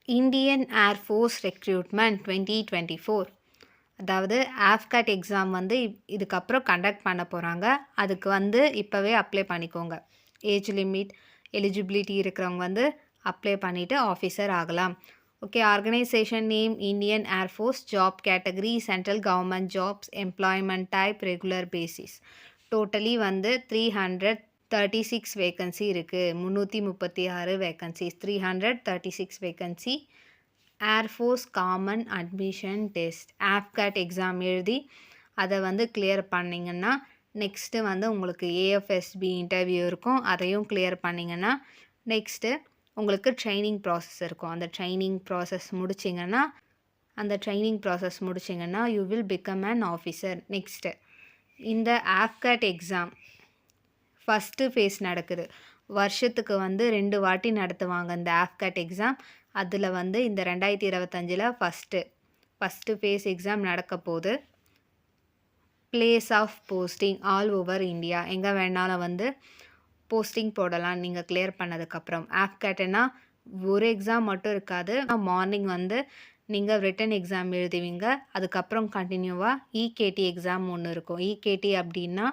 Indian air force recruitment 2024. அதாவது AFCAT exam வந்து இதுக்கப்புறம் கண்டக்ட் பண்ண போகிறாங்க. அதுக்கு வந்து இப்போவே அப்ளை பண்ணிக்கோங்க. ஏஜ் லிமிட் எலிஜிபிலிட்டி இருக்கிறவங்க வந்து அப்ளை பண்ணிவிட்டு ஆஃபீஸர் ஆகலாம். Okay, organisation name Indian air force, job category central government jobs, employment type regular basis. Totally வந்து 336 வேக்கன்சி இருக்குது. 336 vacancies, 336 vacancy. Air force common admission test AFCAT exam எழுதி அதை வந்து கிளியர் பண்ணிங்கன்னா நெக்ஸ்ட்டு வந்து உங்களுக்கு ஏஎஃப்எஸ்பி இன்டர்வியூ இருக்கும். அதையும் கிளியர் பண்ணிங்கன்னா நெக்ஸ்ட்டு உங்களுக்கு ட்ரைனிங் ப்ராசஸ் இருக்கும். அந்த ட்ரைனிங் ப்ராசஸ் முடிச்சிங்கன்னா you will become an officer. Next இந்த ஆஃப்கேட் எக்ஸாம் ஃபஸ்ட்டு ஃபேஸ் நடக்குது. வருஷத்துக்கு வந்து 2 வாட்டி நடத்துவாங்க இந்த ஆஃப்கேட் எக்ஸாம். அதில் வந்து இந்த 2025 ஃபஸ்ட்டு ஃபேஸ் எக்ஸாம் நடக்க போகுது. Place of posting all over India, எங்கே வேணாலும் வந்து போஸ்டிங் போடலாம் நீங்கள் கிளியர் பண்ணதுக்கப்புறம். ஆஃப்கேட்னா ஒரு எக்ஸாம் மட்டும் இருக்காது. மார்னிங் வந்து நீங்கள் ரிட்டன் எக்ஸாம் எழுதுவீங்க. அதுக்கப்புறம் கண்டினியூவாக இகேடி எக்ஸாம் ஒன்று இருக்கும். இகேடி அப்படின்னா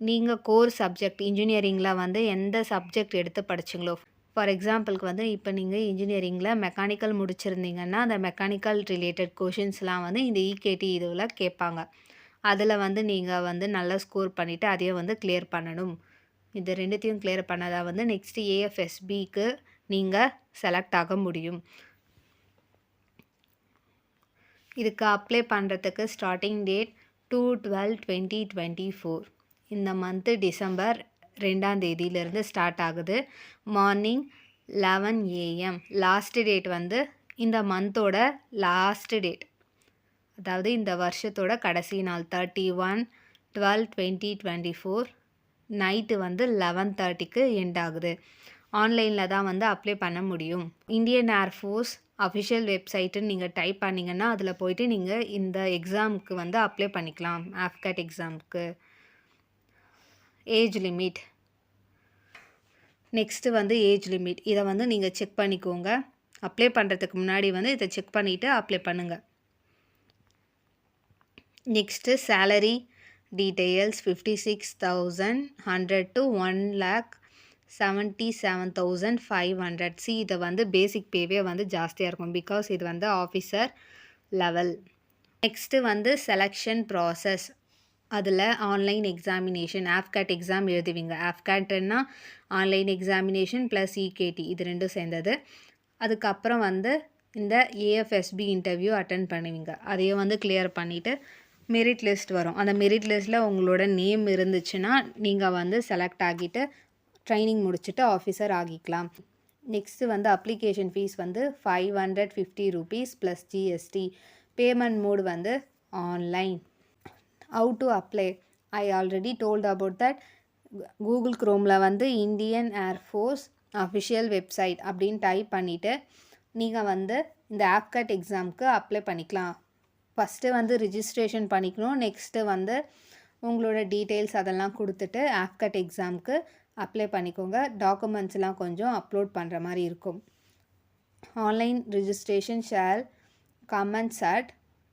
நீங்கள் கோர் சப்ஜெக்ட் இன்ஜினியரிங்கில் வந்து எந்த சப்ஜெக்ட் எடுத்து படிச்சிங்களோ, ஃபார் எக்ஸாம்பிளுக்கு வந்து இப்போ நீங்கள் இன்ஜினியரிங்கில் மெக்கானிக்கல் முடிச்சிருந்தீங்கன்னா அந்த மெக்கானிக்கல் ரிலேட்டட் கொஷின்ஸ்லாம் வந்து இந்த இகேடி இதில் கேட்பாங்க. அதில் வந்து நீங்கள் வந்து நல்லா ஸ்கோர் பண்ணிவிட்டு அதையும் வந்து கிளியர் பண்ணணும். இது ரெண்டுத்தையும் கிளியர் பண்ணாதான் வந்து நெக்ஸ்ட்டு ஏஎஃப்எஸ்பிக்கு நீங்கள் செலக்ட் ஆக முடியும். இதுக்கு அப்ளை பண்ணுறதுக்கு ஸ்டார்டிங் டேட் 2/12/2024. இந்த மந்த்து டிசம்பர் 2ஆம் தேதியிலேருந்து ஸ்டார்ட் ஆகுது. Morning 11 AM. லாஸ்ட் டேட் வந்து இந்த மந்தோட லாஸ்ட் டேட், அதாவது இந்த வருஷத்தோட கடைசி நாள் 31/12/2024 நைட்டு வந்து 11:30க்கு எண்ட் ஆகுது. ஆன்லைனில் தான் வந்து அப்ளை பண்ண முடியும். இந்தியன் ஏர்ஃபோர்ஸ் அஃபிஷியல் வெப்சைட்டுன்னு நீங்கள் டைப் பண்ணிங்கன்னா அதில் போயிட்டு நீங்கள் இந்த எக்ஸாமுக்கு வந்து அப்ளை பண்ணிக்கலாம். ஆஃப்கேட் எக்ஸாமுக்கு ஏஜ் லிமிட், நெக்ஸ்ட்டு வந்து ஏஜ் லிமிட் இதை வந்து நீங்கள் செக் பண்ணிக்கோங்க. அப்ளை பண்ணுறதுக்கு முன்னாடி வந்து இதை செக் பண்ணிவிட்டு அப்ளை பண்ணுங்கள். Next salary details 56,100 to 1,77,500. இதை வந்து பேசிக் பேவே வந்து ஜாஸ்தியாக இருக்கும், பிகாஸ் இது வந்து ஆஃபீஸர் லெவல். நெக்ஸ்ட்டு வந்து செலெக்ஷன் ப்ராசஸ். அதில் ஆன்லைன் எக்ஸாமினேஷன், ஆஃப்கேட் எக்ஸாம் எழுதுவீங்க. ஆஃப்கேட்னா ஆன்லைன் எக்ஸாமினேஷன் ப்ளஸ் இகேடி இது ரெண்டும் சேர்ந்தது. அதுக்கப்புறம் வந்து இந்த ஏஎஃப்எஸ்பி இன்டர்வியூ அட்டன் பண்ணுவீங்க. அதையும் வந்து கிளியர் பண்ணிவிட்டு மெரிட் லிஸ்ட் வரும். அந்த மெரிட் லிஸ்ட்டில் உங்களோட நேம் இருந்துச்சுன்னா நீங்கள் வந்து செலக்ட் ஆகிட்டு ட்ரைனிங் முடிச்சுட்டு ஆஃபீஸர் ஆகிக்கலாம். நெக்ஸ்ட்டு வந்து அப்ளிகேஷன் ஃபீஸ் வந்து 550 rupees plus GST. Payment mode வந்து online. How to apply, I already told about that. Google க்ரோமில் வந்து இந்தியன் ஏர்ஃபோர்ஸ் அஃபிஷியல் வெப்சைட் அப்படின்னு டைப் பண்ணிவிட்டு நீங்கள் வந்து இந்த ஆஃப்கேட் எக்ஸாமுக்கு அப்ளை பண்ணிக்கலாம். ஃபஸ்ட்டு வந்து ரிஜிஸ்ட்ரேஷன் பண்ணிக்கணும். நெக்ஸ்ட்டு வந்து உங்களோட டீட்டெயில்ஸ் அதெல்லாம் கொடுத்துட்டு ஆஃப்கேட் எக்ஸாமுக்கு அப்ளை பண்ணிக்கோங்க. டாக்குமெண்ட்ஸ்லாம் கொஞ்சம் அப்லோட் பண்ணுற மாதிரி இருக்கும். Online registration shall commence at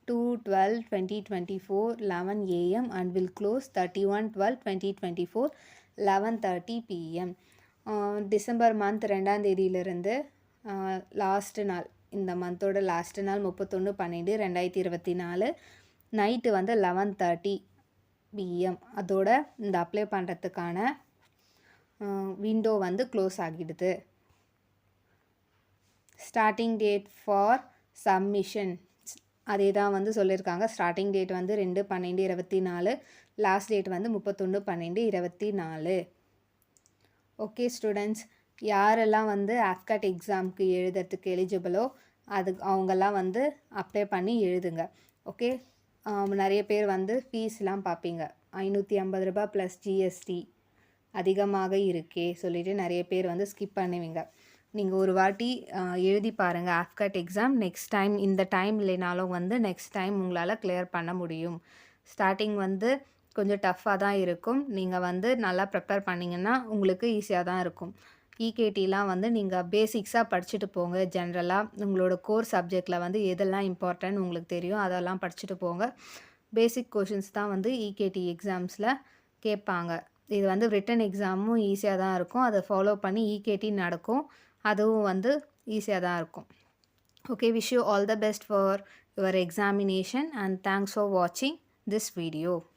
2/12/2024 11 AM and will close 31/12/2024 11:30 PM. December month 2ஆம் தேதியிலிருந்து லாஸ்ட்டு நாள், இந்த மந்தோட லாஸ்ட்டு நாள் 31/12/2024 நைட்டு வந்து 11:30 PM. அதோட இந்த அப்ளை பண்ணுறதுக்கான விண்டோ வந்து க்ளோஸ் ஆகிடுது. ஸ்டார்டிங் டேட் ஃபார் சப்மிஷன் அதே தான் வந்து சொல்லியிருக்காங்க. ஸ்டார்டிங் டேட் வந்து 2/12/24, லாஸ்ட் டேட் வந்து 31/12/24. ஓகே ஸ்டூடெண்ட்ஸ், யாரெல்லாம் வந்து ஆஃப்கேட் எக்ஸாமுக்கு எழுதுறதுக்கு எலிஜிபிளோ அவங்கெல்லாம் வந்து அப்ளை பண்ணி எழுதுங்க. ஓகே, நிறைய பேர் வந்து ஃபீஸ்லாம் பார்ப்பீங்க. 550 ரூபா ப்ளஸ் ஜிஎஸ்டி அதிகமாக இருக்கே சொல்லிவிட்டு நிறைய பேர் வந்து ஸ்கிப் பண்ணுவீங்க. நீங்கள் ஒரு வாட்டி எழுதி பாருங்கள் ஆஃப்கேட் எக்ஸாம். நெக்ஸ்ட் டைம் இந்த டைம் இல்லைனாலும் வந்து நெக்ஸ்ட் டைம் உங்களால் கிளியர் பண்ண முடியும். ஸ்டார்டிங் வந்து கொஞ்சம் டஃப்பாக தான் இருக்கும். நீங்கள் வந்து நல்லா ப்ரிப்பேர் பண்ணிங்கன்னா உங்களுக்கு ஈஸியாக தான் இருக்கும். இகேடிலாம் வந்து நீங்க பேசிக்ஸா படிச்சுட்டு போங்க. ஜென்ரலா உங்களோட கோர் சப்ஜெக்ட்ல வந்து எதெல்லாம் இம்பார்ட்டன்ட் உங்களுக்கு தெரியும். அதெல்லாம் படிச்சுட்டு போங்க. பேசிக் கொஷின்ஸ் தான் வந்து இகேடி எக்ஸாம்ஸ்ல கேட்பாங்க. இது வந்து ரிட்டன் எக்ஸாமும் ஈஸியா தான் இருக்கும். அத ஃபாலோ பண்ணி இகேடி நடக்கும். அதுவும் வந்து ஈஸியா தான் இருக்கும். Okay, wish you all the best for your examination and thanks for watching this video.